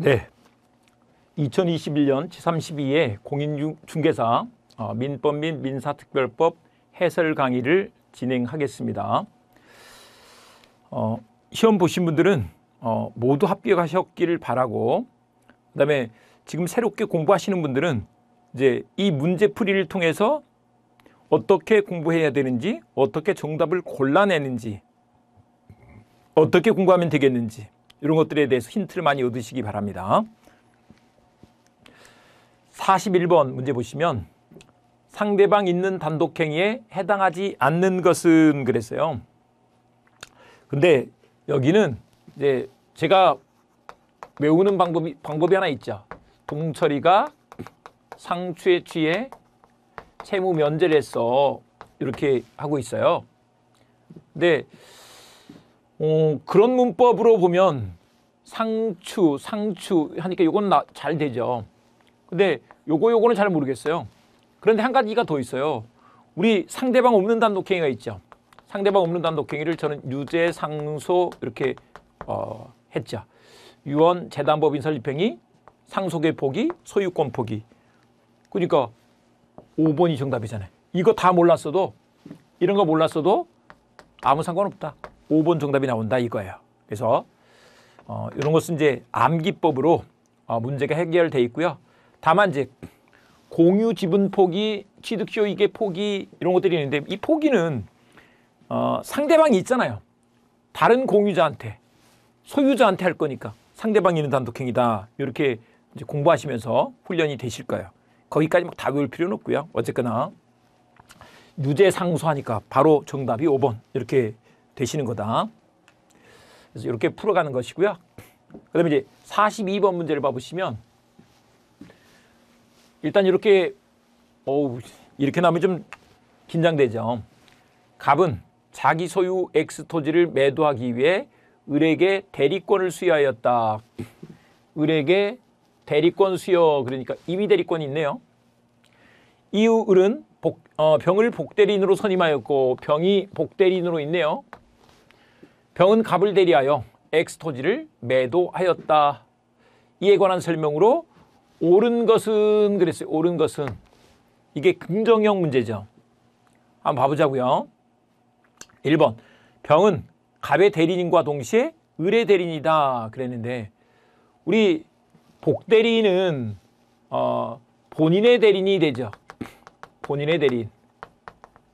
네, 2021년 제32회 공인중개사 민법 및 민사특별법 해설 강의를 진행하겠습니다. 시험 보신 분들은 모두 합격하셨기를 바라고, 그다음에 지금 새롭게 공부하시는 분들은 이제 이 문제풀이를 통해서 어떻게 공부해야 되는지, 어떻게 정답을 골라내는지, 어떻게 공부하면 되겠는지 이런 것들에 대해서 힌트를 많이 얻으시기 바랍니다. 41번 문제 보시면 상대방 있는 단독행위에 해당하지 않는 것은 그랬어요. 근데 여기는 이제 제가 외우는 방법이 하나 있죠. 동철이가 상추에 취해 채무 면제를 했어. 이렇게 하고 있어요. 근데 그런 문법으로 보면 상추 하니까 이건 잘 되죠. 근데 요거는 잘 모르겠어요. 그런데 한 가지가 더 있어요. 우리 상대방 없는 단독행위가 있죠. 상대방 없는 단독행위를 저는 유죄, 상소 이렇게 했죠. 유언, 재단법인 설립행위, 상속의 포기, 소유권 포기. 그러니까 5번이 정답이잖아요. 이거 다 몰랐어도, 이런 거 몰랐어도 아무 상관없다. 5번 정답이 나온다 이거예요. 그래서 이런 것은 이제 암기법으로 문제가 해결되어 있고요. 다만 이제 공유 지분 포기, 취득 효익의 포기 이런 것들이 있는데, 이 포기는 상대방이 있잖아요. 다른 공유자한테, 소유자한테 할 거니까 상대방이 있는 단독행위다. 이렇게 이제 공부하시면서 훈련이 되실 거예요. 거기까지 막 다 외울 필요는 없고요. 어쨌거나 유죄 상소하니까 바로 정답이 5번 이렇게 되시는 거다. 그래서 이렇게 풀어가는 것이고요. 그다음에 이제 42번 문제를 봐보시면 일단 이렇게 나오면 좀 긴장되죠. 갑은 자기 소유 X 토지를 매도하기 위해 을에게 대리권을 수여하였다. 을에게 대리권 수여, 그러니까 임의 대리권이 있네요. 이후 을은 병을 복대리인으로 선임하였고 병이 복대리인으로 있네요. 병은 갑을 대리하여 X 토지를 매도하였다. 이에 관한 설명으로 옳은 것은 그랬어요. 옳은 것은. 이게 긍정형 문제죠. 한번 봐보자고요. 1번. 병은 갑의 대리인과 동시에 을의 대리인이다 그랬는데, 우리 복대리인은 본인의 대리인이 되죠. 본인의 대리인.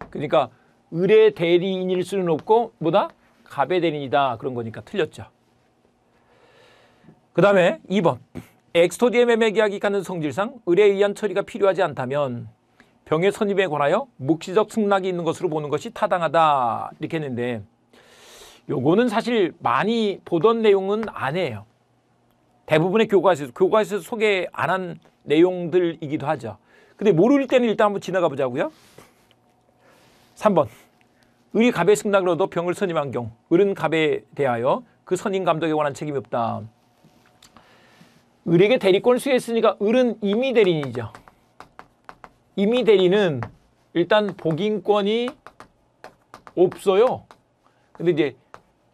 그러니까 을의 대리인일 수는 없고 뭐다? 갑의 대리인이다 그런 거니까 틀렸죠. 그 다음에 2번. 엑스토지의 매매 계약이 갖는 성질상 을에 의한 처리가 필요하지 않다면 병의 선임에 관하여 묵시적 승낙이 있는 것으로 보는 것이 타당하다 이렇게 했는데, 요거는 사실 많이 보던 내용은 아니에요. 대부분의 교과서에서 소개 안 한 내용들이기도 하죠. 근데 모를 때는 일단 한번 지나가 보자고요. 3번. 을이 갑의 승낙을 얻어 병을 선임한 경우 을은 갑에 대하여 그 선임 감독에 관한 책임이 없다. 을에게 대리권을 수여했으니까 을은 임의 대리인이죠. 임의 대리는 일단 복인권이 없어요. 근데 이제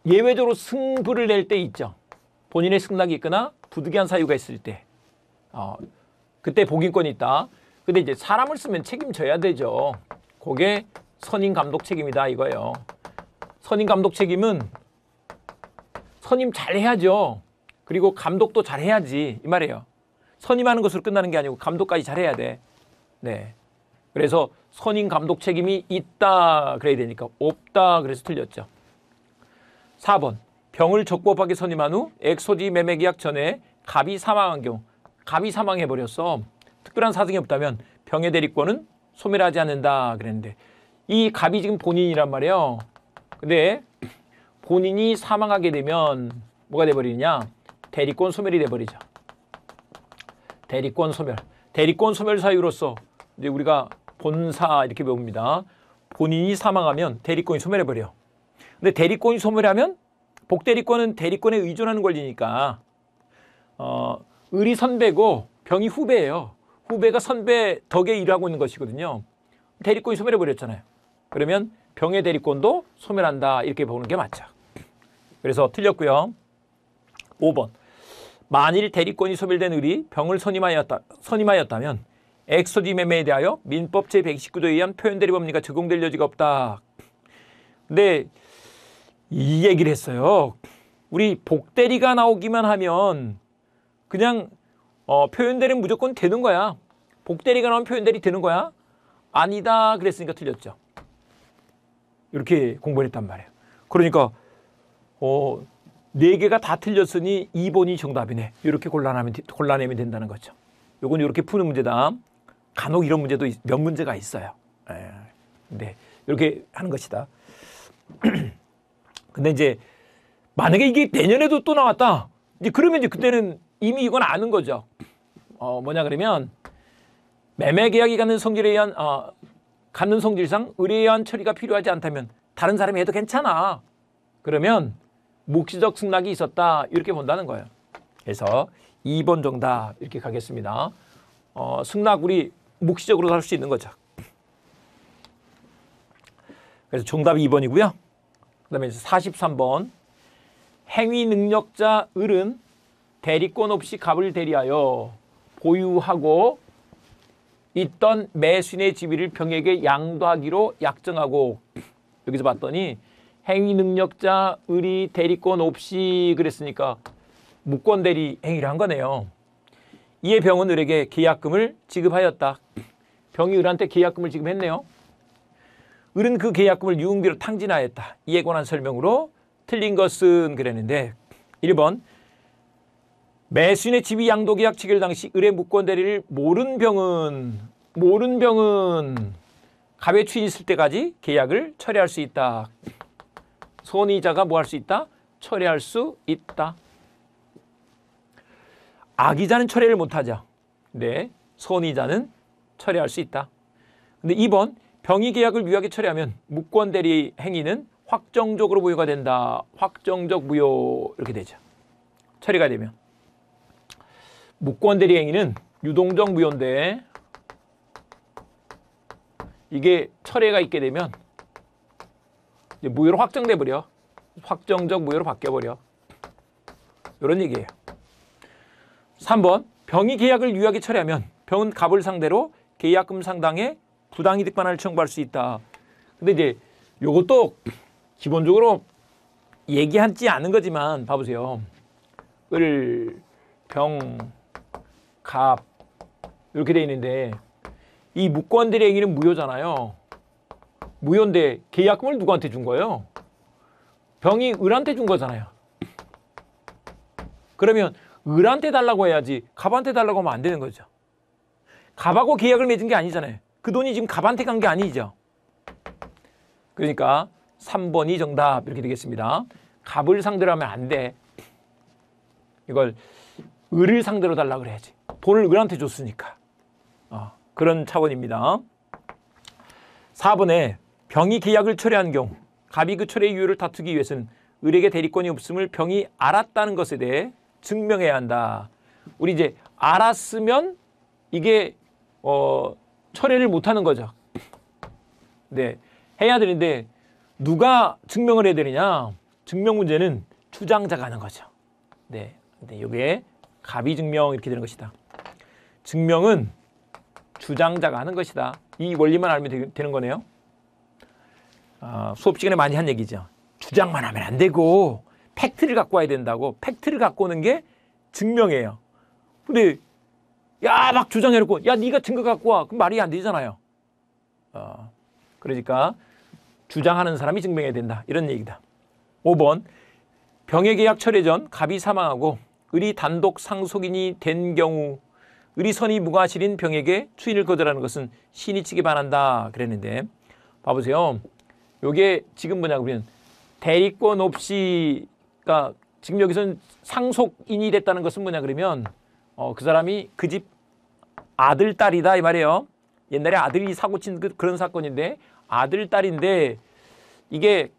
예외적으로 승부를 낼 때 있죠. 본인의 승낙이 있거나 부득이한 사유가 있을 때 그때 복인권이 있다. 근데 이제 사람을 쓰면 책임져야 되죠. 그게 선임 감독 책임이다 이거예요. 선임 감독 책임은 선임 잘 해야죠. 그리고 감독도 잘 해야지 이 말이에요. 선임하는 것으로 끝나는 게 아니고 감독까지 잘 해야 돼. 네. 그래서 선임 감독 책임이 있다 그래야 되니까 없다 그래서 틀렸죠. 4번. 병을 적법하게 선임한 후 엑소지 매매 계약 전에 갑이 사망한 경우, 갑이 사망해버렸어. 특별한 사정이 없다면 병의 대리권은 소멸하지 않는다 그랬는데, 이 갑이 지금 본인이란 말이에요. 근데 본인이 사망하게 되면 뭐가 돼버리느냐? 대리권 소멸이 돼버리죠. 대리권 소멸. 대리권 소멸 사유로서 이제 우리가 본사 이렇게 배웁니다. 본인이 사망하면 대리권이 소멸해버려. 근데 대리권이 소멸하면 복대리권은 대리권에 의존하는 권리니까 을이 선배고 병이 후배예요. 후배가 선배 덕에 일하고 있는 것이거든요. 대리권이 소멸해버렸잖아요. 그러면 병의 대리권도 소멸한다 이렇게 보는 게 맞죠. 그래서 틀렸고요. 5번. 만일 대리권이 소멸된 을이 병을 선임하였다면 엑소디 매매에 대하여 민법 제119조에 의한 표현대리 법리가 적용될 여지가 없다. 근데 이 얘기를 했어요. 우리 복대리가 나오기만 하면 그냥 표현대리는 무조건 되는 거야. 복대리가 나오면 표현대리 되는 거야. 아니다 그랬으니까 틀렸죠. 이렇게 공부를 했단 말이에요. 그러니까 4개가 다 틀렸으니 2번이 정답이네. 이렇게 골라내면 된다는 거죠. 요건 이렇게 푸는 문제다. 간혹 이런 문제도 몇 문제가 있어요. 네, 이렇게 하는 것이다. 근데 이제 만약에 이게 내년에도 또 나왔다. 이제 그러면 이제 그때는 이미 이건 아는 거죠. 뭐냐 그러면 매매 계약이 갖는 성질에 의한 갖는 성질상 을에 의한 처리가 필요하지 않다면 다른 사람이 해도 괜찮아. 그러면 묵시적 승낙이 있었다. 이렇게 본다는 거예요. 그래서 2번 정답 이렇게 가겠습니다. 승낙 우리 묵시적으로 할 수 있는 거죠. 그래서 정답이 2번이고요. 그 다음에 43번. 행위 능력자 을은 대리권 없이 갑을 대리하여 보유하고 있던 매수인의 지위를 병에게 양도하기로 약정하고, 여기서 봤더니 행위 능력자 을이 대리권 없이 그랬으니까 무권 대리 행위를 한 거네요. 이에 병은 을에게 계약금을 지급하였다. 병이 을한테 계약금을 지급했네요. 을은 그 계약금을 유흥비로 탕진하였다. 이에 관한 설명으로 틀린 것은 그랬는데 1번 매수인의 지위 양도 계약 체결 당시 을의 무권 대리를 모른 병은 갑의 추인이 있을 때까지 계약을 철회할 수 있다. 손의자가 뭐 할 수 있다? 철회할 수 있다. 악의자는 철회를 못하죠. 네, 손의자는 철회할 수 있다. 근데 2번 병이 계약을 유효하게 철회하면 무권 대리 행위는 확정적으로 무효가 된다. 확정적 무효 이렇게 되죠. 처리가 되면. 무권 대리 행위는 유동적 무효인데 이게 철회가 있게 되면 이제 무효로 확정돼 버려. 확정적 무효로 바뀌어 버려. 이런 얘기예요. 3번 병이 계약을 유효하게 철회하면 병은 갑을 상대로 계약금 상당의 부당이득 반환을 청구할 수 있다. 근데 이제 요것도 기본적으로 얘기하지 않은 거지만 봐보세요. 을, 병, 갑 이렇게 돼 있는데 이 무권 대리 행위는 무효잖아요. 무효인데 계약금을 누구한테 준 거예요? 병이 을한테 준 거잖아요. 그러면 을한테 달라고 해야지 갑한테 달라고 하면 안 되는 거죠. 갑하고 계약을 맺은 게 아니잖아요. 그 돈이 지금 갑한테 간 게 아니죠. 그러니까 3번이 정답 이렇게 되겠습니다. 갑을 상대로 하면 안 돼. 이걸 을을 상대로 달라고 그래야지. 돈을 을한테 줬으니까. 그런 차원입니다. 4번에 병이 계약을 철회한 경우 갑이 그 철회 이유를 다투기 위해서는 을에게 대리권이 없음을 병이 알았다는 것에 대해 증명해야 한다. 우리 이제 알았으면 이게 철회를 못하는 거죠. 네, 해야 되는데 누가 증명을 해야 되느냐? 증명 문제는 주장자가 하는 거죠. 네, 근데 이게 갑이 증명 이렇게 되는 것이다. 증명은 주장자가 하는 것이다. 이 원리만 알면 되는 거네요. 수업 시간에 많이 한 얘기죠. 주장만 하면 안 되고 팩트를 갖고 와야 된다고. 팩트를 갖고 오는 게 증명이에요. 근데 야 막 주장해놓고 야 네가 증거 갖고 와. 그럼 말이 안 되잖아요. 그러니까 주장하는 사람이 증명해야 된다. 이런 얘기다. 5번 병의 계약 철회 전 갑이 사망하고 을이 단독 상속인이 된 경우 을이 선의 무과실인 병에게 추인을 거절하는 것은 신의 측에 반한다 그랬는데 봐보세요. 요게 지금 뭐냐 그러면 대리권 없이 그러니까 지금 여기서는 상속인이 됐다는 것은 뭐냐 그러면 그 사람이 그 집 아들 딸이다 이 말이에요. 옛날에 아들이 사고 친 그런 사건인데 아들 딸인데 이게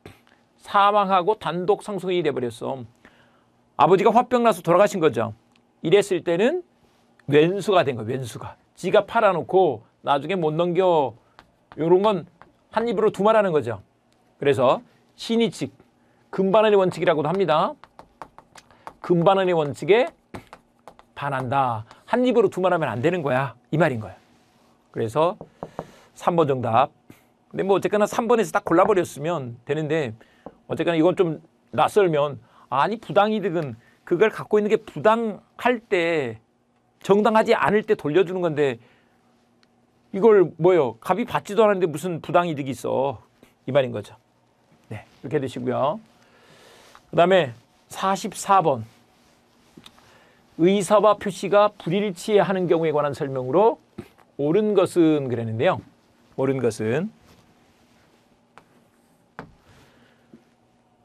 사망하고 단독 상속인이 돼버렸어. 아버지가 화병 나서 돌아가신 거죠. 이랬을 때는 왼수가 된 거야. 왼수가. 지가 팔아놓고 나중에 못 넘겨. 이런 건 한 입으로 두 말하는 거죠. 그래서 신의칙, 금반원의 원칙이라고도 합니다. 금반원의 원칙에 반한다. 한 입으로 두 말 하면 안 되는 거야. 이 말인 거야. 그래서 3번 정답. 근데 뭐 어쨌거나 3번에서 딱 골라버렸으면 되는데 어쨌거나 이건 좀 낯설면 아니 부당이득은 그걸 갖고 있는 게 부당할 때 정당하지 않을 때 돌려주는 건데 이걸 뭐요? 갑이 받지도 않았는데 무슨 부당이득이 있어. 이 말인 거죠. 네, 이렇게 되시고요. 그 다음에 44번. 의사와 표시가 불일치하는 경우에 관한 설명으로 옳은 것은 그랬는데요. 옳은 것은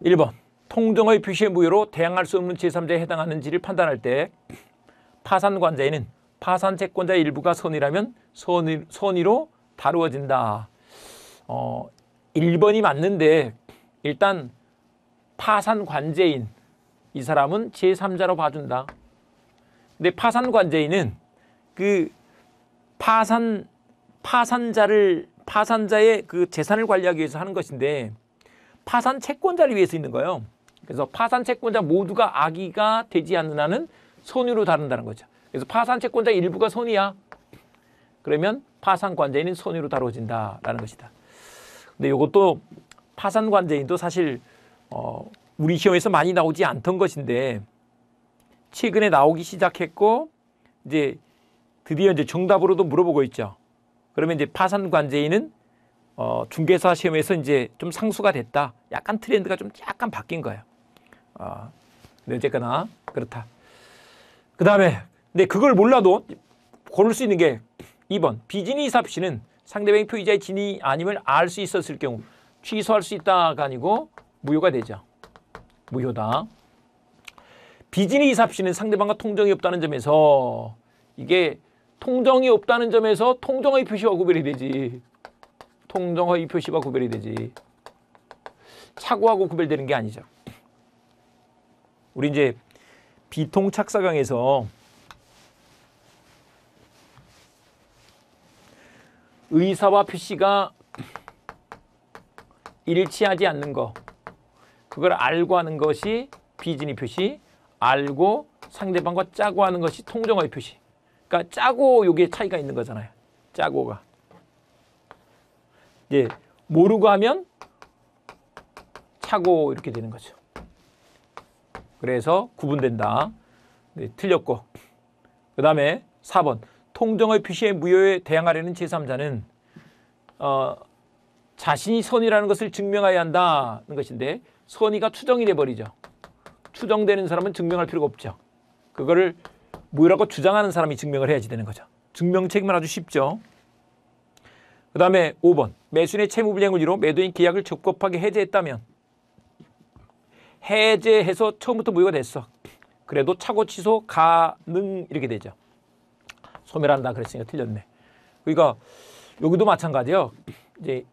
1번. 통정의 표시의 무효로 대항할 수 없는 제3자에 해당하는지를 판단할 때 파산관자에는 파산 채권자의 일부가 선의라면 선의로 다루어진다. 1번이 맞는데 일단 파산관제인 이 사람은 제3자로 봐준다. 근데 파산관제인은 그 파산자의 그 재산을 관리하기 위해서 하는 것인데 파산 채권자를 위해서 있는 거예요. 그래서 파산 채권자 모두가 악의가 되지 않는 한은 선의로 다룬다는 거죠. 그래서 파산 채권자 일부가 선의야. 그러면 파산관제인은 선의로 다뤄진다라는 것이다. 근데 이것도 파산관제인도 사실 우리 시험에서 많이 나오지 않던 것인데 최근에 나오기 시작했고 이제 드디어 이제 정답으로도 물어보고 있죠. 그러면 이제 파산관제인은 중개사 시험에서 이제 좀 상수가 됐다. 약간 트렌드가 좀 약간 바뀐 거예요. 근데 어쨌거나 그렇다. 그 다음에 근데 그걸 몰라도 고를 수 있는 게 2번. 비진의 이사표시는 상대방이 표의자의 진위 아님을 알 수 있었을 경우 취소할 수 있다가 아니고 무효가 되죠. 무효다. 비진의 이사표시는 상대방과 통정이 없다는 점에서 이게 통정이 없다는 점에서 통정의 표시와 구별이 되지. 통정의 표시와 구별이 되지. 착오하고 구별되는 게 아니죠. 우리 이제 비통착사강에서 의사와 표시가 일치하지 않는 거, 그걸 알고 하는 것이 비진의 표시, 알고 상대방과 짜고 하는 것이 통정의 표시. 그러니까 짜고 요게 차이가 있는 거잖아요. 짜고가. 이제 모르고 하면 차고 이렇게 되는 거죠. 그래서 구분된다. 네, 틀렸고. 그 다음에 4번. 통정의 표시의 무효에 대항하려는 제3자는 자신이 선의라는 것을 증명해야 한다는 것인데 선의가 추정이 돼버리죠. 추정되는 사람은 증명할 필요가 없죠. 그거를 무효라고 주장하는 사람이 증명을 해야지 되는 거죠. 증명책임은 아주 쉽죠. 그 다음에 5번. 매수인의 채무불이행을 이유로 매도인 계약을 적법하게 해제했다면 해제해서 처음부터 무효가 됐어. 그래도 차고 취소 가능 이렇게 되죠. 소멸한다 그랬으니까 틀렸네. 그러니까 여기도 마찬가지요. 이제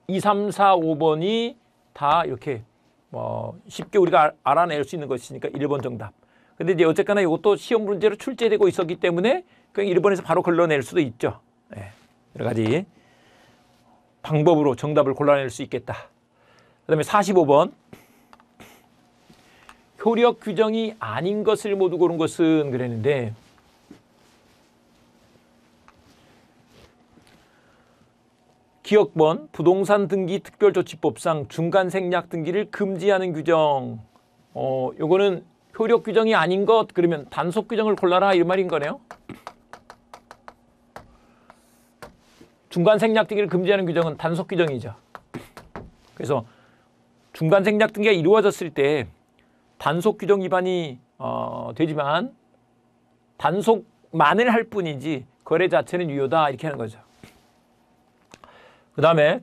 2, 3, 4, 5번이 다 이렇게 쉽게 우리가 알아낼 수 있는 것이니까 1번 정답. 근데 이제 어쨌거나 이것도 시험 문제로 출제되고 있었기 때문에 그냥 1번에서 바로 걸러낼 수도 있죠. 네. 여러 가지 방법으로 정답을 골라낼 수 있겠다. 그 다음에 45번. 효력 규정이 아닌 것을 모두 고른 것은 그랬는데 기억번 부동산 등기 특별조치법상 중간생략 등기를 금지하는 규정. 요거는 효력 규정이 아닌 것 그러면 단속 규정을 골라라 이 말인 거네요. 중간생략 등기를 금지하는 규정은 단속 규정이죠. 그래서 중간생략 등기가 이루어졌을 때 단속 규정 위반이 되지만 단속만을 할 뿐이지 거래 자체는 유효다 이렇게 하는 거죠. 그 다음에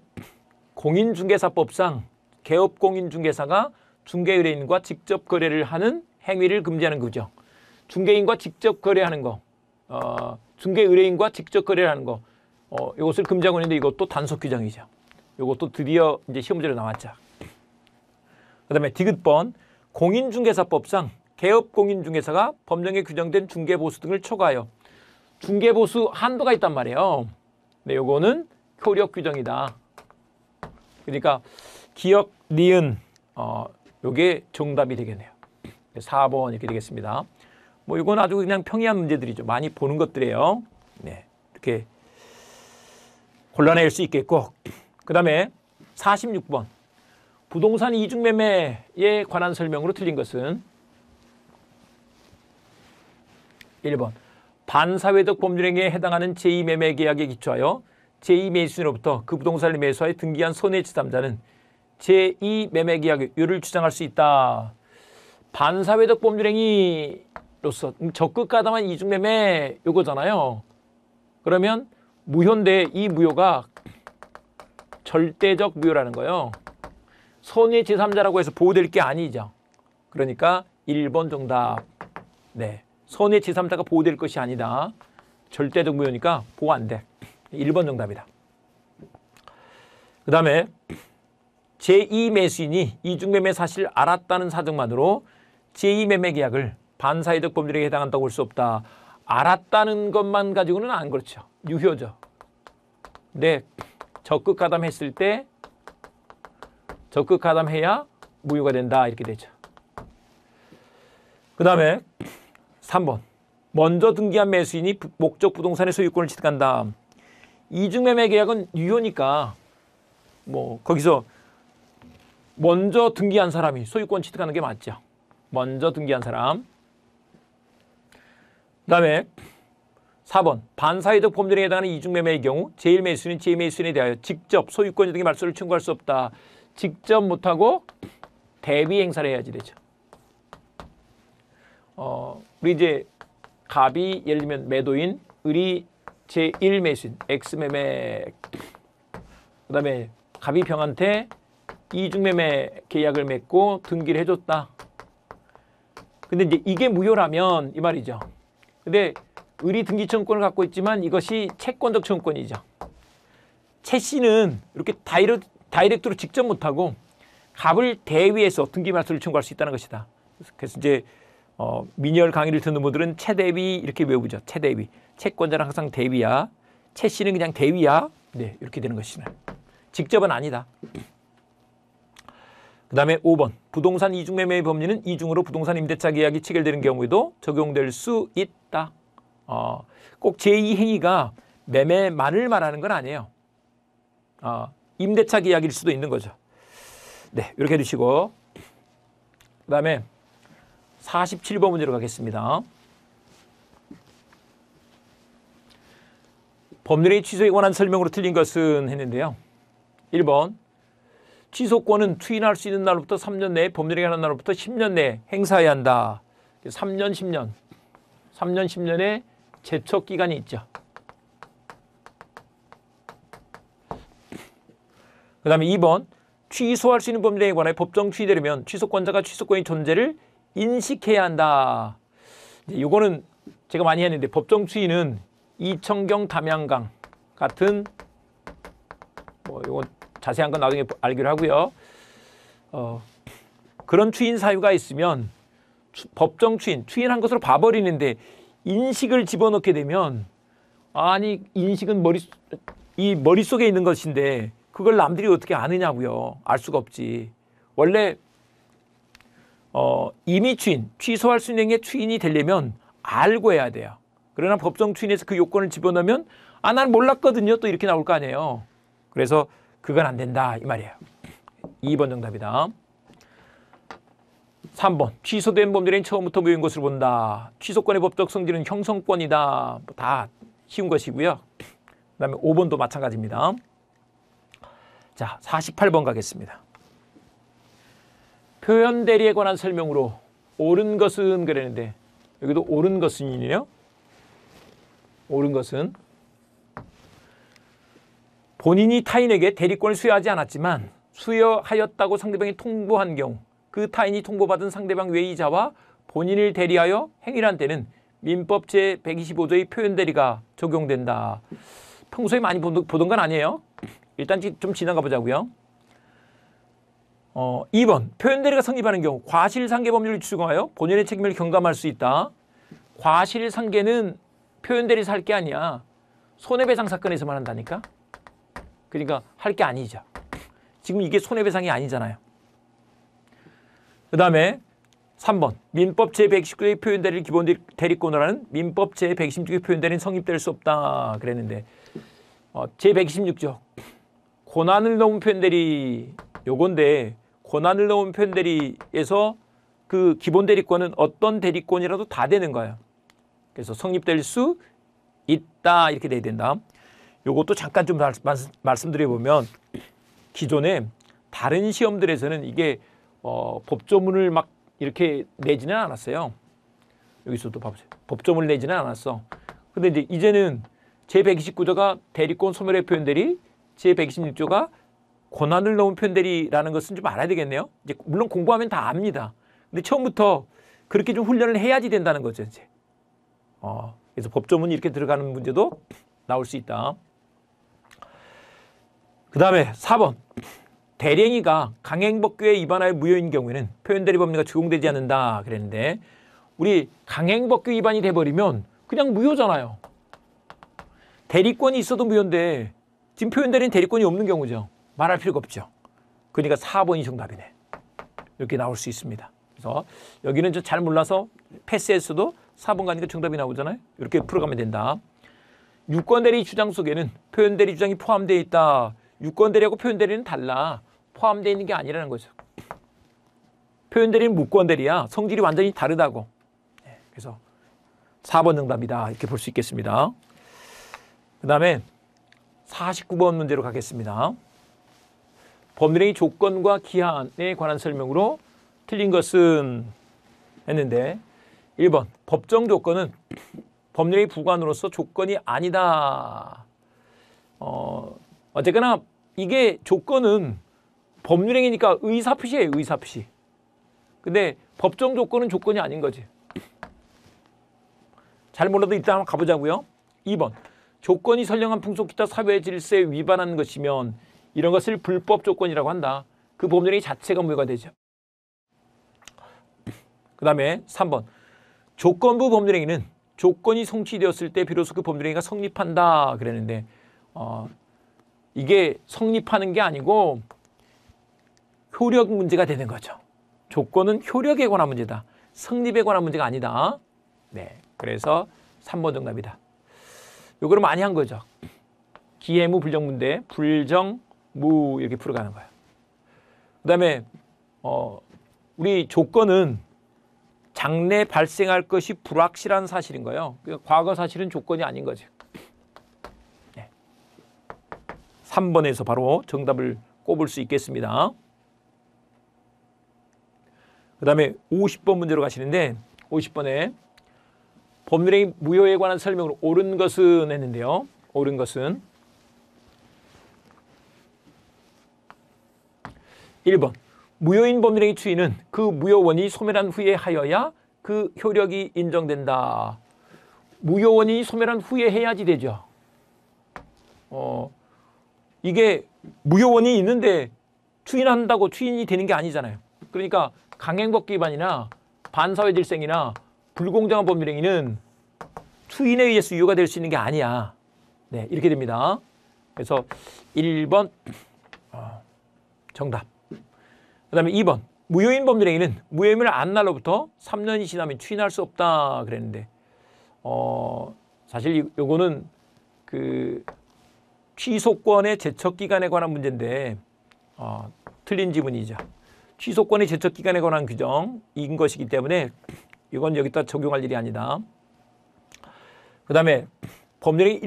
공인중개사법상 개업공인중개사가 중개의뢰인과 직접 거래를 하는 행위를 금지하는 규정. 중개인과 직접 거래하는 거, 중개의뢰인과 직접 거래를 하는 거, 이것을 금지하고 있는데 이것도 단속 규정이죠. 이것도 드디어 이제 시험 문제로 나왔죠. 그 다음에 디귿번 공인중개사법상 개업공인중개사가 법령에 규정된 중개보수 등을 초과하여 중개보수 한도가 있단 말이에요. 네, 요거는 효력 규정이다. 그러니까 기억, 니은 요게 정답이 되겠네요. 4번 이렇게 되겠습니다. 뭐 이건 아주 그냥 평이한 문제들이죠. 많이 보는 것들이에요. 네, 이렇게 곤란할 수 있겠고, 그 다음에 46번 부동산 이중매매에 관한 설명으로 틀린 것은 1번 반사회적 법률행위에 해당하는 제2매매계약에 기초하여 제2매수인으로부터 그 부동산을 매수하여 등기한 손해지담자는 제2매매계약을 주장할 수 있다. 반사회적 법률행위로서 적극가담한 이중매매 요거잖아요. 그러면 무효인데 이 무효가 절대적 무효라는 거예요. 손해 제3자라고 해서 보호될 게 아니죠. 그러니까 1번 정답. 네, 손해 제3자가 보호될 것이 아니다. 절대적 무효니까 보호 안 돼. 1번 정답이다. 그 다음에 제2매수인이 이중매매 사실을 알았다는 사정만으로 제2매매 계약을 반사회적 법률에 해당한다고 볼 수 없다. 알았다는 것만 가지고는 안 그렇죠. 유효죠. 근데 적극 가담했을 때 적극 가담해야 무효가 된다. 이렇게 되죠. 그 다음에 3번 먼저 등기한 매수인이 목적 부동산의 소유권을 취득한다. 이중매매 계약은 유효니까 뭐 거기서 먼저 등기한 사람이 소유권 취득하는 게 맞죠. 먼저 등기한 사람. 그 다음에 4번 반사회적 법률에 해당하는 이중매매의 경우 제1매수인은 제2매수인에 대하여 직접 소유권 등의 말소를 청구할 수 없다. 직접 못하고 대비 행사를 해야지 되죠. 우리 이제 갑이 예를 들면 매도인, 을이 제1매수인, X매매, 그 다음에 갑이 병한테 이중매매 계약을 맺고 등기를 해줬다. 근데 이제 이게 무효라면 이 말이죠. 근데 을이 등기 청구권을 갖고 있지만 이것이 채권적 청구권이죠. 채 씨는 이렇게 다이렉트로 직접 못하고 갑을 대위해서 등기 말소를 청구할 수 있다는 것이다. 그래서 이제 민혈 강의를 듣는 분들은 채대위 이렇게 외우죠. 채대위. 채권자는 항상 대위야. 채 씨는 그냥 대위야. 네, 이렇게 되는 것이네. 직접은 아니다. 그 다음에 5번 부동산 이중매매의 법리는 이중으로 부동산 임대차 계약이 체결되는 경우에도 적용될 수 있다. 꼭 제2행위가 매매만을 말하는 건 아니에요. 임대차 계약일 수도 있는 거죠. 네, 이렇게 해주시고 그 다음에 47번 문제로 가겠습니다. 법률의 취소에 관한 설명으로 틀린 것은 했는데요. 1번 취소권은 투인할 수 있는 날로부터 3년 내에 법률에 관한 날로부터 10년 내에 행사해야 한다. 3년, 10년. 3년, 10년의 제척 기간이 있죠. 그 다음에 2번 취소할 수 있는 법률에 관해 법정 추이되려면 취소권자가 취소권의 존재를 인식해야 한다. 이거는 제가 많이 했는데 법정 추이는 이청경, 담양강 같은 뭐 이건 자세한 건 나중에 알기로 하고요. 그런 추인 사유가 있으면 법정 추인한 것으로 봐버리는데 인식을 집어넣게 되면 아니 인식은 머릿속에 있는 것인데 그걸 남들이 어떻게 아느냐고요. 알 수가 없지. 원래 임의 추인, 취소할 수 있는 게 추인이 되려면 알고 해야 돼요. 그러나 법정 추인에서 그 요건을 집어넣으면 난 몰랐거든요. 또 이렇게 나올 거 아니에요. 그래서 그건 안 된다 이 말이에요. 2번 정답이다. 3번 취소된 법률은 처음부터 무효인 것으로 본다. 취소권의 법적 성질은 형성권이다. 다 쉬운 것이고요. 그 다음에 5번도 마찬가지입니다. 자, 48번 가겠습니다. 표현 대리에 관한 설명으로 옳은 것은 그랬는데 여기도 옳은 것은이네요. 옳은 것은 본인이 타인에게 대리권을 수여하지 않았지만 수여하였다고 상대방이 통보한 경우 그 타인이 통보받은 상대방 외의자와 본인을 대리하여 행위를 한 때는 민법 제125조의 표현 대리가 적용된다. 평소에 많이 보던 건 아니에요. 일단 좀 지나가 보자고요. 2번 표현 대리가 성립하는 경우 과실상계 법률을 추정하여 본인의 책임을 경감할 수 있다. 과실상계는 표현 대리에서 할 게 아니야. 손해배상 사건에서만 한다니까. 그러니까 할 게 아니죠. 지금 이게 손해배상이 아니잖아요. 그 다음에 3번 민법 제119조의 표현대리를 기본 대리권으로 하는 민법 제126조의 표현대리는 성립될 수 없다 그랬는데 제126조 고난을 넘은 표현대리 요건데 고난을 넘은 표현대리에서 그 기본 대리권은 어떤 대리권이라도 다 되는 거예요. 그래서 성립될 수 있다 이렇게 돼야 된다. 요것도 잠깐 좀 말씀드려보면 기존에 다른 시험들에서는 이게 법조문을 막 이렇게 내지는 않았어요. 여기서도 봐보세요. 법조문을 내지는 않았어. 근데 이제는 제129조가 대리권 소멸의 표현대리, 제126조가 고난을 넘은 표현대리라는 것은 좀 알아야 되겠네요. 이제 물론 공부하면 다 압니다. 근데 처음부터 그렇게 좀 훈련을 해야지 된다는 거죠, 이제. 그래서 법조문이 이렇게 들어가는 문제도 나올 수 있다. 그 다음에 4번. 대령이가 강행법규에 위반하여 무효인 경우에는 표현대리 법리가 적용되지 않는다 그랬는데 우리 강행법규 위반이 돼버리면 그냥 무효잖아요. 대리권이 있어도 무효인데 지금 표현대리는 대리권이 없는 경우죠. 말할 필요가 없죠. 그러니까 4번이 정답이네. 이렇게 나올 수 있습니다. 그래서 여기는 잘 몰라서 패스했어도 4번 가니까 정답이 나오잖아요. 이렇게 풀어가면 된다. 유권대리 주장 속에는 표현대리 주장이 포함되어 있다. 유권대리하고 표현대리는 달라. 포함되어 있는 게 아니라는 거죠. 표현대리는 무권대리야. 성질이 완전히 다르다고. 그래서 4번 정답이다. 이렇게 볼 수 있겠습니다. 그 다음에 49번 문제로 가겠습니다. 법률행위 조건과 기한에 관한 설명으로 틀린 것은 했는데 1번 법정 조건은 법률행위 부관으로서 조건이 아니다. 어쨌거나 이게 조건은 법률행위니까 의사표시예요. 의사표시. 근데 법정 조건은 조건이 아닌 거지. 잘 몰라도 일단 한번 가보자고요. 2번 조건이 선량한 풍속 기타 사회 질서에 위반하는 것이면 이런 것을 불법 조건이라고 한다. 그 법률행위 자체가 무효가 되죠. 그 다음에 3번 조건부 법률행위는 조건이 성취되었을 때 비로소 그 법률행위가 성립한다 그랬는데 이게 성립하는 게 아니고 효력 문제가 되는 거죠. 조건은 효력에 관한 문제다. 성립에 관한 문제가 아니다. 네, 그래서 3번 정답이다. 요거를 많이 한 거죠. 기해무 불정문제, 불정무 이렇게 풀어가는 거예요. 그 다음에 우리 조건은 장래 발생할 것이 불확실한 사실인 거예요. 그러니까 과거 사실은 조건이 아닌 거죠. 네. 3번에서 바로 정답을 꼽을 수 있겠습니다. 그 다음에 50번 문제로 가시는데 50번에 법률행위 무효에 관한 설명으로 옳은 것은 했는데요. 옳은 것은 1번 무효인 법률행위 추이는 그 무효원이 소멸한 후에 하여야 그 효력이 인정된다. 무효원이 소멸한 후에 해야지 되죠. 이게 무효원이 있는데 추인한다고 추인이 되는 게 아니잖아요. 그러니까 강행법규 위반이나 반사회질생이나 불공정한 법률행위는 추인에 의해서 유효가 될 수 있는 게 아니야. 네, 이렇게 됩니다. 그래서 1번 정답. 그 다음에 2번 무효인 법률행위는 무효임을 안 날로부터 3년이 지나면 추인할 수 없다 그랬는데 사실 요거는 그 취소권의 제척기간에 관한 문제인데 틀린 지문이죠. 취소권의 제척기간에 관한 규정인 것이기 때문에 이건 여기다 적용할 일이 아니다. 그 다음에 법률의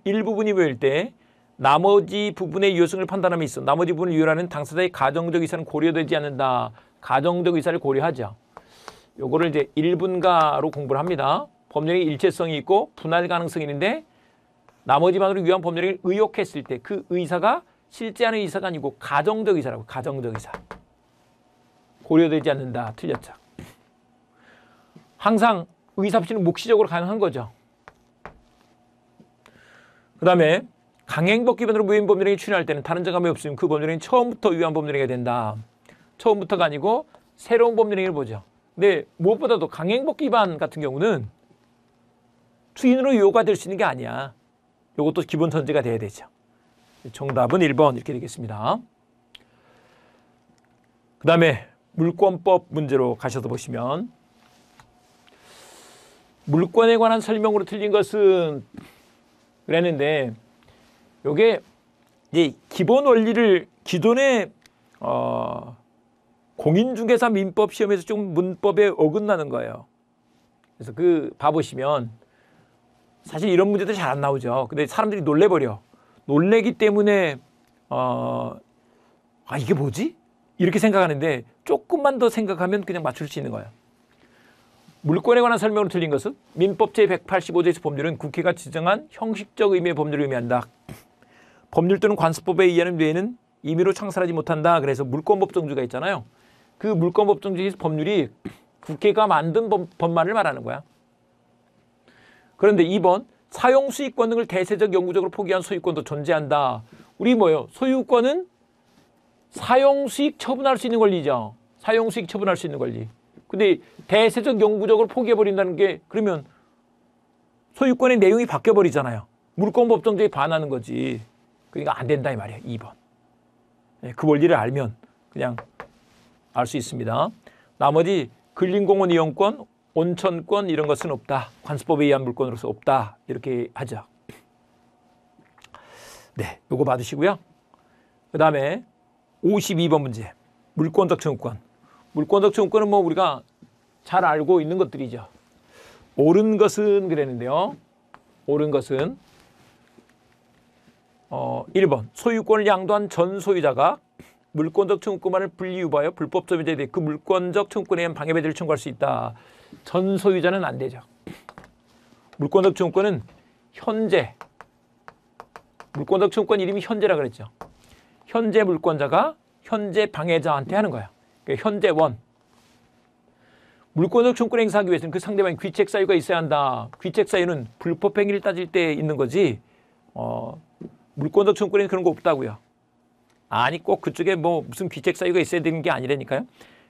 일부분이 무효일 때 나머지 부분의 유효성을 판단함에 있어 나머지 부분을 유효하는 당사자의 가정적 의사는 고려되지 않는다. 가정적 의사를 고려하죠. 요거를 이제 1분가로 공부를 합니다. 법률의 일체성이 있고 분할 가능성이 있는데 나머지만으로 유효한 법률을 의혹했을 때 그 의사가 실제하는 의사가 아니고 가정적 의사라고. 가정적 의사. 고려되지 않는다. 틀렸죠. 항상 의사표시는 묵시적으로 가능한 거죠. 그 다음에 강행법 위반으로 무효인 법률행위 추인할 때는 다른 점감이 없으면 그 법률행위는 처음부터 유효한 법률행위가 된다. 처음부터가 아니고 새로운 법률행위를 보죠. 근데 무엇보다도 강행법 위반 같은 경우는 추인으로 유효가 될 수 있는 게 아니야. 이것도 기본 전제가 돼야 되죠. 정답은 1번 이렇게 되겠습니다. 그 다음에 물권법 문제로 가셔서 보시면 물권에 관한 설명으로 틀린 것은 그랬는데 요게 이제 기본 원리를 기존의 공인중개사 민법 시험에서 좀 문법에 어긋나는 거예요. 그래서 그 봐보시면 사실 이런 문제들이 잘 안 나오죠. 근데 사람들이 놀래버려. 놀래기 때문에 이게 뭐지? 이렇게 생각하는데 조금만 더 생각하면 그냥 맞출 수 있는 거예요. 물권에 관한 설명으로 틀린 것은 민법 제185조에서 법률은 국회가 지정한 형식적 의미의 법률을 의미한다. 법률 또는 관습법에 의하는 외에는 임의로 창설하지 못한다. 그래서 물권법 정주가 있잖아요. 그 물권법 정주에서 법률이 국회가 만든 법만을 말하는 거야. 그런데 2번 사용수익권 등을 대세적 영구적으로 포기한 소유권도 존재한다. 우리 뭐예요? 소유권은 사용수익 처분할 수 있는 권리죠. 사용수익 처분할 수 있는 권리. 근데 대세적 영구적으로 포기해버린다는 게 그러면 소유권의 내용이 바뀌어버리잖아요. 물권법 정주에 반하는 거지. 그러니까 안 된다 이 말이에요. 2번. 그 원리를 알면 그냥 알 수 있습니다. 나머지 근린공원 이용권, 온천권 이런 것은 없다. 관습법에 의한 물권으로서 없다. 이렇게 하죠. 네, 요거 받으시고요. 그 다음에 52번 문제. 물권적 청구권. 물권적 청구권은 뭐 우리가 잘 알고 있는 것들이죠. 옳은 것은 그랬는데요. 옳은 것은 1번 소유권을 양도한 전 소유자가 물권적 청구권만을 분리유보하여 불법 점유자에 대해 그 물권적 청구권에 의한 방해배제를 청구할 수 있다. 전 소유자는 안 되죠. 물권적 청구권은 현재, 물권적 청구권 이름이 현재라 그랬죠. 현재 물권자가 현재 방해자한테 하는 거야. 그러니까 현재 원. 물권적 청구권을 행사하기 위해서는 그 상대방이 귀책 사유가 있어야 한다. 귀책 사유는 불법 행위를 따질 때 있는 거지. 물권적 청구권에는 그런 거 없다고요. 아니 꼭 그쪽에 뭐 무슨 귀책 사유가 있어야 되는 게 아니라니까요.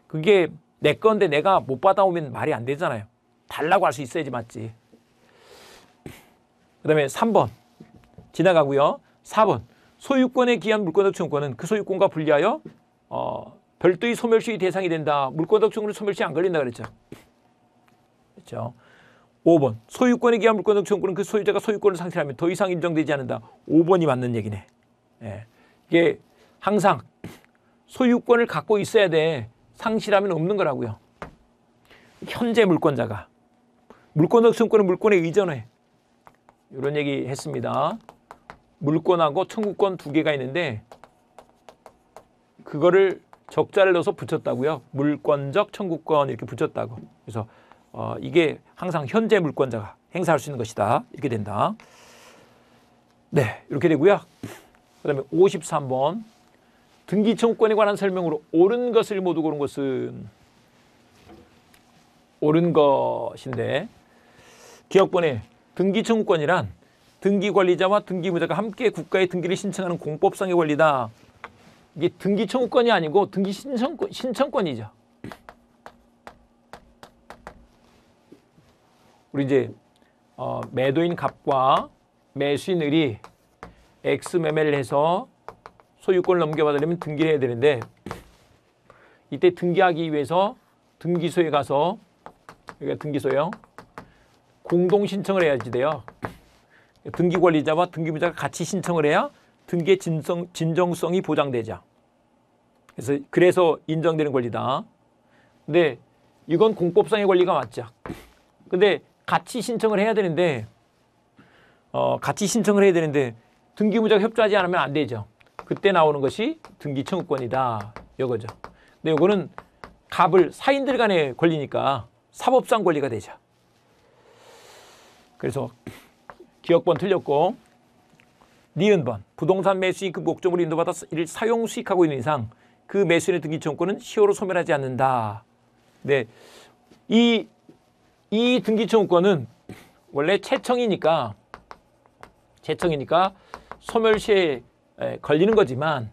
그게 내 건데 내가 못 받아오면 말이 안 되잖아요. 달라고 할 수 있어야지 맞지. 그 다음에 3번 지나가고요. 4번 소유권에 기한 물권적 청구권은 그 소유권과 분리하여 별도의 소멸시의 대상이 된다. 물권적 청구는 소멸시 안 걸린다 그랬죠. 그렇죠. 5번 소유권에 기한 물권적 청구는 그 소유자가 소유권을 상실하면 더 이상 인정되지 않는다. 5번이 맞는 얘기네. 예. 이게 항상 소유권을 갖고 있어야 돼. 상실하면 없는 거라고요. 현재 물권자가. 물권적 청구권은 물권에 의존해. 이런 얘기 했습니다. 물권하고 청구권 두 개가 있는데 그거를 적자를 넣어서 붙였다고요. 물권적 청구권 이렇게 붙였다고. 그래서 이게 항상 현재 물권자가 행사할 수 있는 것이다. 이렇게 된다. 네, 이렇게 되고요. 그 다음에 53번 등기 청구권에 관한 설명으로 옳은 것을 모두 고른 것은 옳은 것인데 기억번에 등기 청구권이란 등기 관리자와 등기무자가 함께 국가에 등기를 신청하는 공법상의 권리다. 이게 등기 청구권이 아니고 등기 신청권이죠. 우리 이제 매도인 갑과 매수인 을이 X 매매를 해서 소유권을 넘겨받으려면 등기를 해야 되는데 이때 등기하기 위해서 등기소에 가서 여기가 등기소요. 공동 신청을 해야지 돼요. 등기 관리자와 등기무자가 같이 신청을 해야 등기의 진정성이 보장되죠. 그래서 인정되는 권리다. 근데 이건 공법상의 권리가 맞죠. 근데 같이 신청을 해야 되는데 등기무자가 협조하지 않으면 안 되죠. 그때 나오는 것이 등기 청구권이다. 이거죠. 근데 이거는 갑을 사인들 간의 권리니까 사법상 권리가 되죠. 그래서 기억번 틀렸고 니은번 부동산 매수인 그 목적으로 인도받아 이를 사용 수익하고 있는 이상 그 매수인의 등기 청구권은 시효로 소멸하지 않는다. 네, 이 등기 청구권은 원래 채청이니까 소멸시에 걸리는 거지만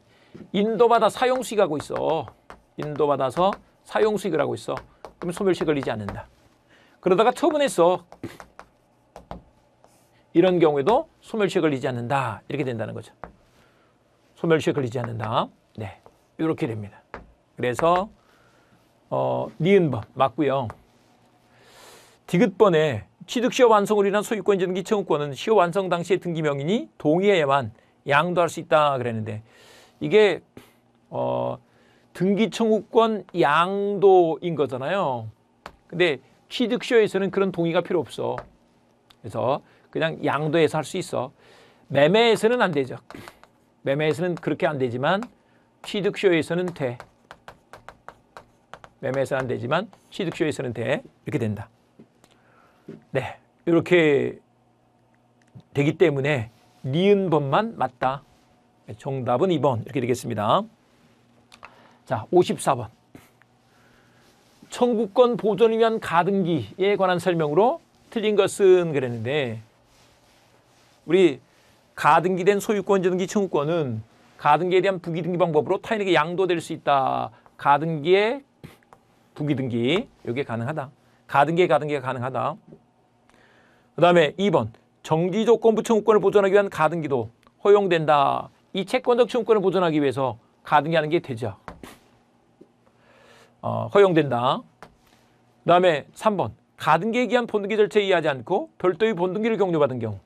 인도받아 사용 수익하고 있어. 인도받아서 사용 수익을 하고 있어. 그럼 소멸시에 걸리지 않는다. 그러다가 처분했어. 이런 경우에도 소멸시에 걸리지 않는다. 이렇게 된다는 거죠. 소멸시에 걸리지 않는다. 네, 이렇게 됩니다. 그래서 니은번 맞고요. 디귿번에 취득 시효 완성을 위한 소유권 등기 청구권은 시효 완성 당시의 등기 명인이 동의해야만 양도할 수 있다 그랬는데 이게 등기 청구권 양도인 거잖아요. 근데 취득 시효에서는 그런 동의가 필요 없어. 그래서 그냥 양도해서 할 수 있어. 매매에서는 안 되죠. 매매에서는 그렇게 안 되지만 취득 시효에서는 돼. 매매에서는 안 되지만 취득 시효에서는 돼. 이렇게 된다. 네, 이렇게 되기 때문에 니은번만 맞다. 정답은 2번 이렇게 되겠습니다. 자, 54번. 청구권 보존을 위한 가등기에 관한 설명으로 틀린 것은 그랬는데 우리 가등기된 소유권자등기 청구권은 가등기에 대한 부기등기 방법으로 타인에게 양도될 수 있다. 가등기의 부기등기 이게 가능하다. 가등기가 가능하다. 그 다음에 2번 정지조건부 청구권을 보존하기 위한 가등기도 허용된다. 이 채권적 청구권을 보존하기 위해서 가등기하는 게 되죠. 허용된다. 그 다음에 3번 가등기에 기한 본등기 절차에 의하지 않고 별도의 본등기를 격려받은 경우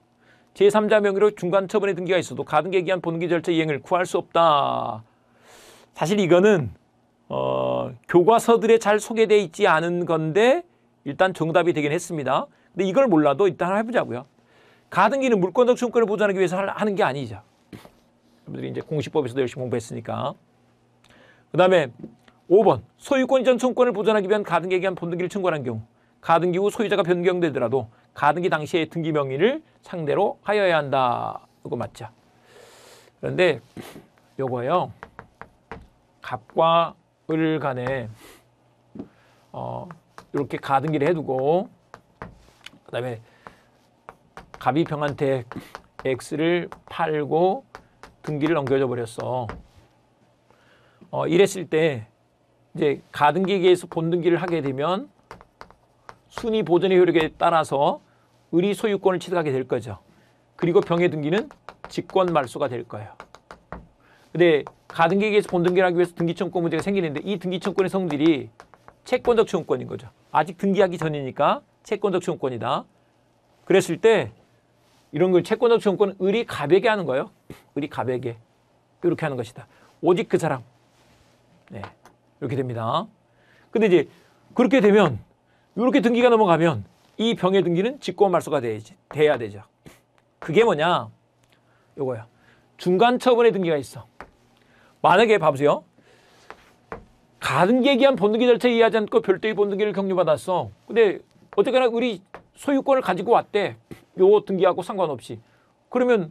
제3자 명의로 중간 처분의 등기가 있어도 가등기에 기한 본등기 절차 이행을 구할 수 없다. 사실 이거는 교과서들에 잘 소개되어 있지 않은 건데 일단 정답이 되긴 했습니다. 근데 이걸 몰라도 일단 하나 해보자고요. 가등기는 물권적 청구권을 보존하기 위해서 하는 게 아니죠. 여러분들이 이제 공시법에서도 열심히 공부했으니까. 그 다음에 5번 소유권 이전 청구권을 보존하기 위한 가등기에 기한 본등기를 청구한 경우 가등기 후 소유자가 변경되더라도 가등기 당시의 등기 명의를 상대로 하여야 한다. 이거 맞죠? 그런데 요거요. 갑과 을 간에 이렇게 가등기를 해두고 그 다음에 갑이 병한테 X를 팔고 등기를 넘겨줘 버렸어. 이랬을 때 이제 가등기에 의해서 본등기를 하게 되면 순위 보존의 효력에 따라서 을이 소유권을 취득하게 될 거죠. 그리고 병의 등기는 직권 말소가 될 거예요. 근데 가등기에 의해서 본등기를 하기 위해서 등기 청구권 문제가 생기는데 이 등기 청구권의 성질이 채권적 청구권인 거죠. 아직 등기하기 전이니까 채권적 청구권이다. 그랬을 때 이런 걸 채권적 청구권은 을이 갑에게 하는 거예요. 을이 갑에게 이렇게 하는 것이다. 오직 그 사람. 네, 이렇게 됩니다. 근데 이제 그렇게 되면 이렇게 등기가 넘어가면 이 병의 등기는 직권 말소가 돼야 되죠. 그게 뭐냐? 요거야. 중간 처분의 등기가 있어. 만약에 봐보세요. 가등기에 기한 본등기 절차에 의하지 않고 별도의 본등기를 격려받았어. 근데 어쨌거나 우리 소유권을 가지고 왔대. 요 등기하고 상관없이. 그러면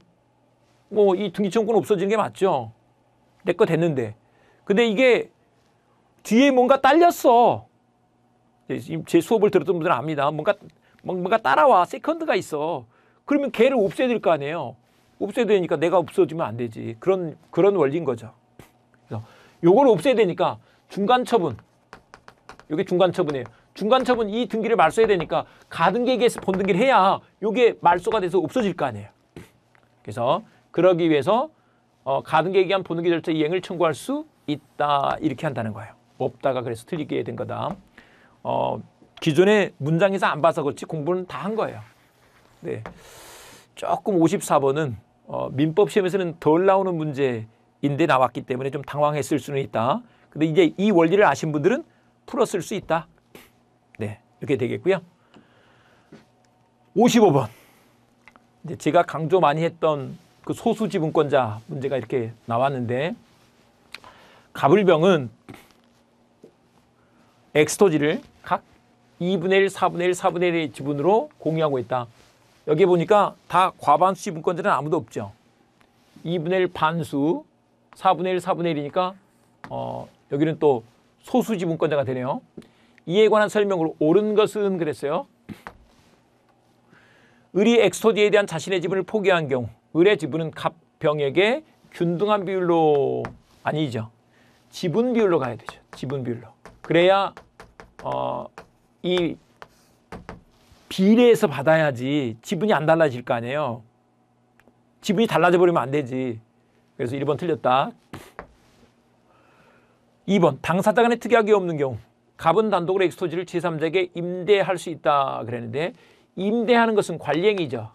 뭐 이 등기 청구는 없어지는 게 맞죠. 내 거 됐는데. 근데 이게 뒤에 뭔가 딸렸어. 제 수업을 들었던 분들은 압니다. 뭔가 따라와. 세컨드가 있어. 그러면 걔를 없애야 될 거 아니에요. 없애야 되니까 내가 없어지면 안 되지. 그런 원리인 거죠. 그래서 요걸 없애야 되니까 중간 처분. 이게 중간 처분이에요. 중간 처분 이 등기를 말소해야 되니까 가등기에 의해서 본등기를 해야 이게 말소가 돼서 없어질 거 아니에요. 그래서 그러기 위해서 가등기에 의한 본등기 절차 이행을 청구할 수 있다. 이렇게 한다는 거예요. 없다가 그래서 틀리게 된 거다. 기존의 문장에서 안 봐서 그렇지 공부는 다 한 거예요. 네. 조금 54번은 민법 시험에서는 덜 나오는 문제인데 나왔기 때문에 좀 당황했을 수는 있다. 근데 이제 이 원리를 아신 분들은 풀었을 수 있다. 네, 이렇게 되겠고요. 55번. 이제 제가 강조 많이 했던 그 소수 지분권자 문제가 이렇게 나왔는데 갑을병은 엑스토지를 각 2분의 1, 4분의 1, 4분의 1의 지분으로 공유하고 있다. 여기 보니까 다 과반수 지분권자는 아무도 없죠. 2분의 1 반수, 4분의 1, 4분의 1이니까 여기는 또 소수 지분권자가 되네요. 이에 관한 설명으로 옳은 것은 그랬어요. 을이 엑스토지에 대한 자신의 지분을 포기한 경우 을의 지분은 갑병에게 균등한 비율로 아니죠. 지분 비율로 가야 되죠. 지분 비율로. 그래야 이 비례해서 받아야지 지분이 안 달라질 거 아니에요. 지분이 달라져 버리면 안 되지. 그래서 1번 틀렸다. 2번 당사자 간에 특약이 없는 경우 갑은 단독으로 엑스토지를 제3자에게 임대할 수 있다 그랬는데 임대하는 것은 관리행위죠.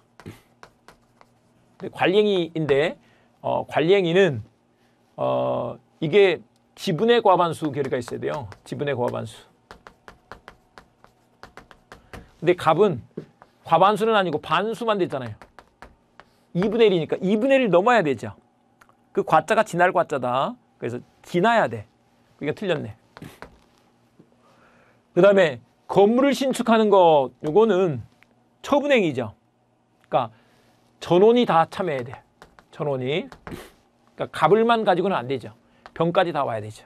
관리행위인데 관리행위는 이게 지분의 과반수 결의가 있어야 돼요. 지분의 과반수. 근데 갑은 과반수는 아니고 반수만 됐잖아요. 2분의 1이니까 2분의 1을 넘어야 되죠. 그 과자가 지날 과자다. 그래서 지나야 돼. 그러니까 틀렸네. 그 다음에 건물을 신축하는 거 요거는 처분행위죠. 그러니까 전원이 다 참여해야 돼. 전원이. 그러니까 갑을만 가지고는 안 되죠. 병까지 다 와야 되죠.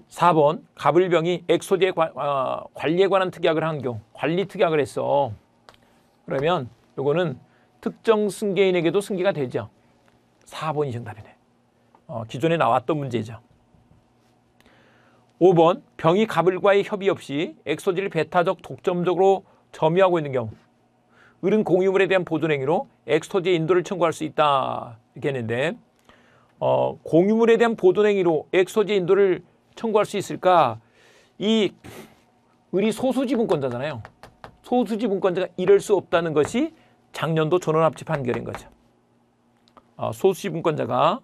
4번 갑을병이 엑소지의 관리에 관한 특약을 한 경우 관리 특약을 했어. 그러면 요거는 특정 승계인에게도 승계가 되죠. 4번이 정답이네. 기존에 나왔던 문제죠. 5번 병이 갑을과의 협의 없이 엑소지를 배타적 독점적으로 점유하고 있는 경우 을은 공유물에 대한 보존행위로 엑소지의 인도를 청구할 수 있다 이렇게 했는데 공유물에 대한 보존행위로 엑소지의 인도를 청구할 수 있을까? 이 을이 소수지분권자잖아요. 소수지분권자가 이럴 수 없다는 것이 작년도 전원합치 판결인 거죠. 소수지분권자가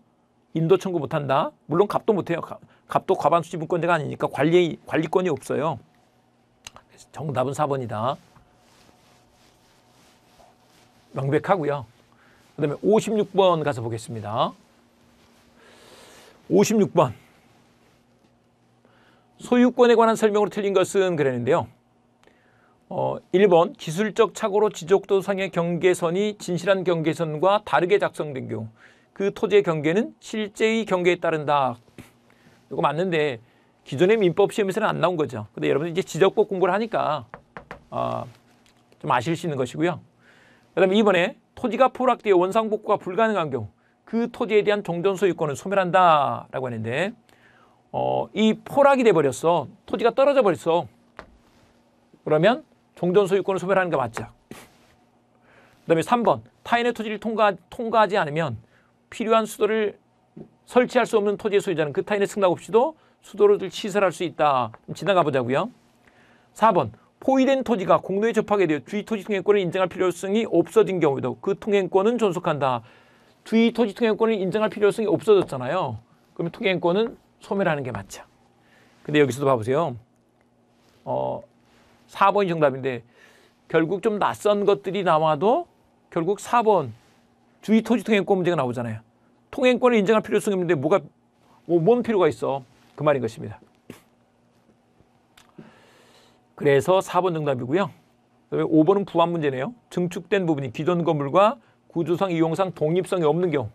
인도 청구 못한다. 물론 갑도 못해요. 갑도 과반수 지분권자가 아니니까 관리권이 없어요. 정답은 4번이다. 명백하고요. 그 다음에 56번 가서 보겠습니다. 56번. 소유권에 관한 설명으로 틀린 것은 그랬는데요. 1번 기술적 착오로 지적도상의 경계선이 진실한 경계선과 다르게 작성된 경우 그 토지의 경계는 실제의 경계에 따른다. 이거 맞는데 기존의 민법 시험에서는 안 나온 거죠. 근데 여러분 이제 지적법 공부를 하니까 좀 아실 수 있는 것이고요. 그 다음에 2번에 토지가 포락되어 원상복구가 불가능한 경우 그 토지에 대한 종전 소유권을 소멸한다 라고 했는데 이 포락이 돼버렸어. 토지가 떨어져 버렸어. 그러면 종전 소유권을 소멸하는 게 맞죠. 그 다음에 3번 타인의 토지를 통과하지 않으면 필요한 수도를 설치할 수 없는 토지의 소유자는 그 타인의 승낙 없이도 수도를 시설할 수 있다. 지나가 보자고요. 4번 포위된 토지가 공로에 접하게 되어 주의 토지 통행권을 인정할 필요성이 없어진 경우에도 그 통행권은 존속한다. 주의 토지 통행권을 인정할 필요성이 없어졌잖아요. 그러면 통행권은 소멸하는 게 맞죠. 근데 여기서도 봐보세요. 4번이 정답인데 결국 좀 낯선 것들이 나와도 결국 4번 주의 토지 통행권 문제가 나오잖아요. 통행권을 인정할 필요성이 없는데 뭔 필요가 있어. 그 말인 것입니다. 그래서 4번 정답이고요. 5번은 부합 문제네요. 증축된 부분이 기존 건물과 구조상 이용상 독립성이 없는 경우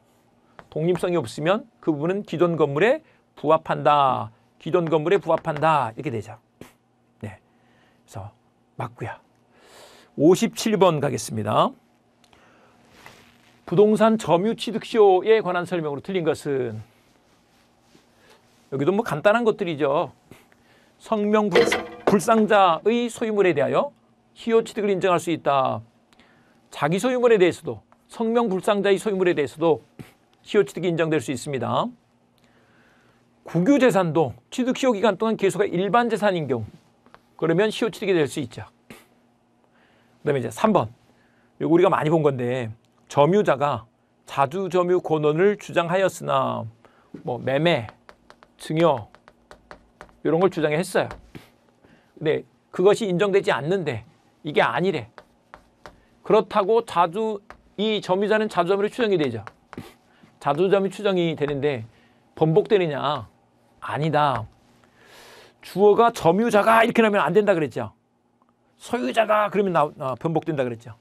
독립성이 없으면 그 부분은 기존 건물에 부합한다. 기존 건물에 부합한다. 이렇게 되죠. 네, 그래서 맞고요. 57번 가겠습니다. 부동산 점유취득시효에 관한 설명으로 틀린 것은 여기도 뭐 간단한 것들이죠. 성명불상자의 소유물에 대하여 시효취득을 인정할 수 있다. 자기 소유물에 대해서도 성명불상자의 소유물에 대해서도 시효취득이 인정될 수 있습니다. 국유재산도 취득시효 기간 동안 계수가 일반 재산인 경우 그러면 시효취득이 될 수 있죠. 그 다음에 이제 3번 이거 우리가 많이 본 건데 점유자가 자주점유 권원을 주장하였으나 뭐 매매, 증여 이런 걸 주장했어요. 근데 그것이 인정되지 않는데 이게 아니래. 그렇다고 이 점유자는 자주점유로 추정이 되죠. 자주점유 추정이 되는데 번복되느냐? 아니다. 주어가 점유자가 이렇게 나면 안 된다 그랬죠. 소유자가 그러면 번복된다 그랬죠.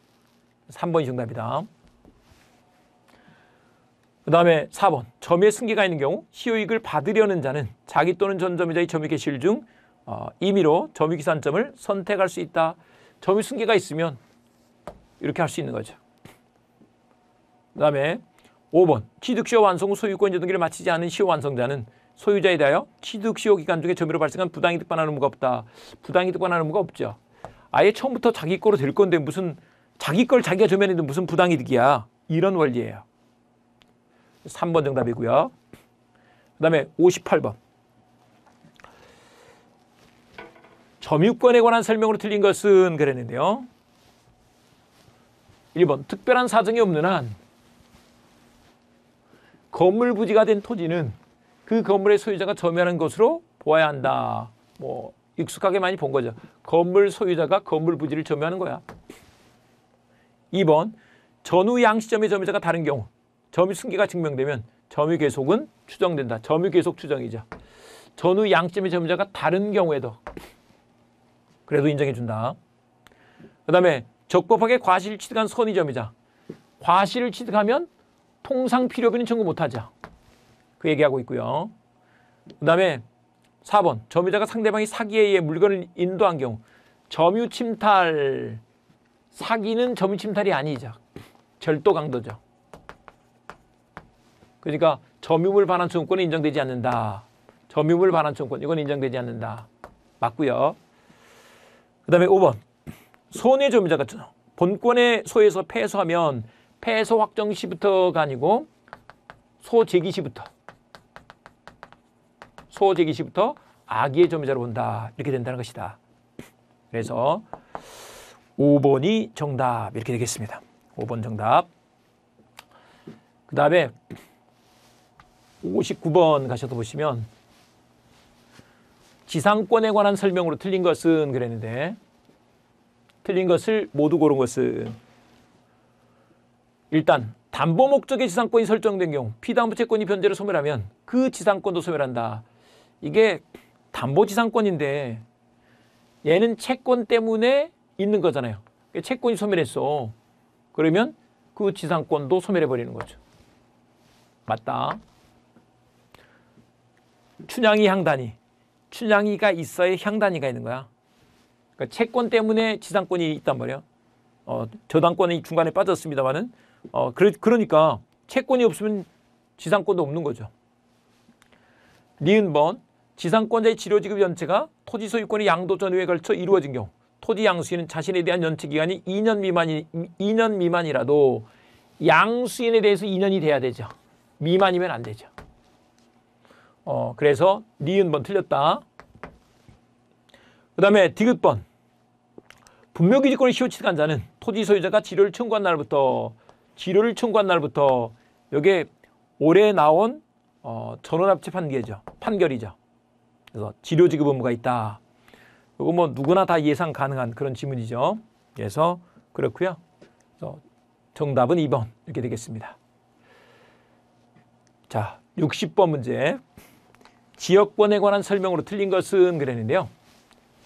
3번이 정답이다. 그 다음에 4번 점유의 승계가 있는 경우 시효이익을 받으려는 자는 자기 또는 전 점유자의 점유 개시일 중 임의로 점유 기산점을 선택할 수 있다. 점유 승계가 있으면 이렇게 할 수 있는 거죠. 그 다음에 5번 취득시효 완성 후 소유권 이동기를 마치지 않은 시효 완성자는 소유자에 대하여 취득시효 기간 중에 점유로 발생한 부당이득 반환 의무가 없다. 부당이득 반환 의무가 없죠. 아예 처음부터 자기 거로 될 건데 무슨 자기 걸 자기가 점유했는데 무슨 부당이득이야. 이런 원리예요. 3번 정답이고요. 그 다음에 58번 점유권에 관한 설명으로 틀린 것은 그랬는데요. 1번 특별한 사정이 없는 한 건물 부지가 된 토지는 그 건물의 소유자가 점유하는 것으로 보아야 한다. 뭐 익숙하게 많이 본 거죠. 건물 소유자가 건물 부지를 점유하는 거야. 2번 전후 양 시점의 점유자가 다른 경우 점유 승계가 증명되면 점유 계속은 추정된다. 점유 계속 추정이죠. 전후 양 시점의 점유자가 다른 경우에도 그래도 인정해 준다. 그 다음에 적법하게 과실을 취득한 선의 점유자. 과실을 취득하면 통상 필요비는 청구 못하죠. 그 얘기하고 있고요. 그 다음에 4번 점유자가 상대방이 사기에 의해 물건을 인도한 경우 점유 침탈. 사기는 점유 침탈이 아니죠. 절도 강도죠. 그러니까 점유물 반환 청구권은 인정되지 않는다. 점유물 반환 청구권 이건 인정되지 않는다. 맞고요. 그 다음에 5번 손해 점유자가 본권의 소에서 패소하면 패소 확정 시부터가 아니고 소재기 시부터 악의의 점유자로 본다. 이렇게 된다는 것이다. 그래서 5번이 정답 이렇게 되겠습니다. 5번 정답. 그 다음에 59번 가셔서 보시면 지상권에 관한 설명으로 틀린 것은 그랬는데 틀린 것을 모두 고른 것은 일단 담보 목적의 지상권이 설정된 경우 피담보 채권이 변제로 소멸하면 그 지상권도 소멸한다. 이게 담보 지상권인데 얘는 채권 때문에 있는 거잖아요. 채권이 소멸했어. 그러면 그 지상권도 소멸해버리는 거죠. 맞다. 춘향이 향단이. 춘향이가 있어야 향단이가 있는 거야. 그러니까 채권 때문에 지상권이 있단 말이야. 저당권이 중간에 빠졌습니다만은 그러니까 채권이 없으면 지상권도 없는 거죠. 니은번 지상권자의 지료지급 연체가 토지 소유권의 양도 전후에 걸쳐 이루어진 경우 토지 양수인은 자신에 대한 연체 기간이 2년 미만이라도 양수인에 대해서 2년이 돼야 되죠. 미만이면 안 되죠. 그래서 니은번 틀렸다. 그 다음에 디귿번 분묘기지권을 시효취득한 자는 토지 소유자가 지료를 청구한 날부터 이게 올해 나온 전원합체 판결이죠. 그래서 지료지급 의무가 있다. 이거 뭐 누구나 다 예상 가능한 그런 지문이죠. 그래서 그렇고요. 그래서 정답은 2번 이렇게 되겠습니다. 자, 60번 문제. 지역권에 관한 설명으로 틀린 것은 그랬는데요.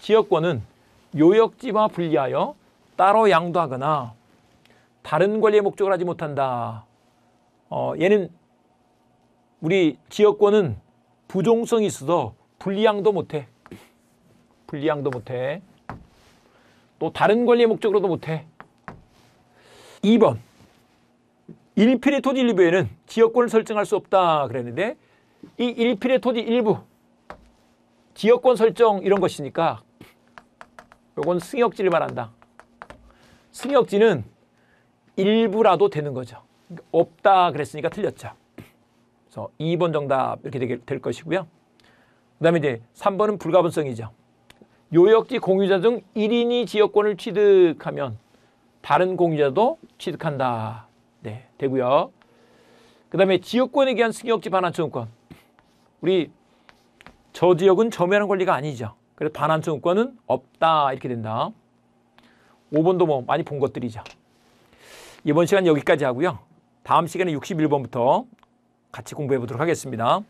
지역권은 요역지와 분리하여 따로 양도하거나 다른 권리의 목적을 하지 못한다. 얘는 우리 지역권은 부종성이 있어서 분리양도 못해. 또 다른 권리의 목적으로도 못해. 2번 1필의 토지 일부에는 지역권을 설정할 수 없다 그랬는데 이 1필의 토지 일부 지역권 설정 이런 것이니까 요건 승역지를 말한다. 승역지는 일부라도 되는 거죠. 없다 그랬으니까 틀렸죠. 그래서 2번 정답 이렇게 될 것이고요. 그 다음에 이제 3번은 불가분성이죠. 요역지 공유자 중 1인이 지역권을 취득하면 다른 공유자도 취득한다. 네, 되고요. 그 다음에 지역권에 기한 승역지 반환청구권. 우리 저 지역은 점유하는 권리가 아니죠. 그래서 반환청구권은 없다 이렇게 된다. 5번도 뭐 많이 본 것들이죠. 이번 시간 여기까지 하고요. 다음 시간에 61번부터 같이 공부해 보도록 하겠습니다.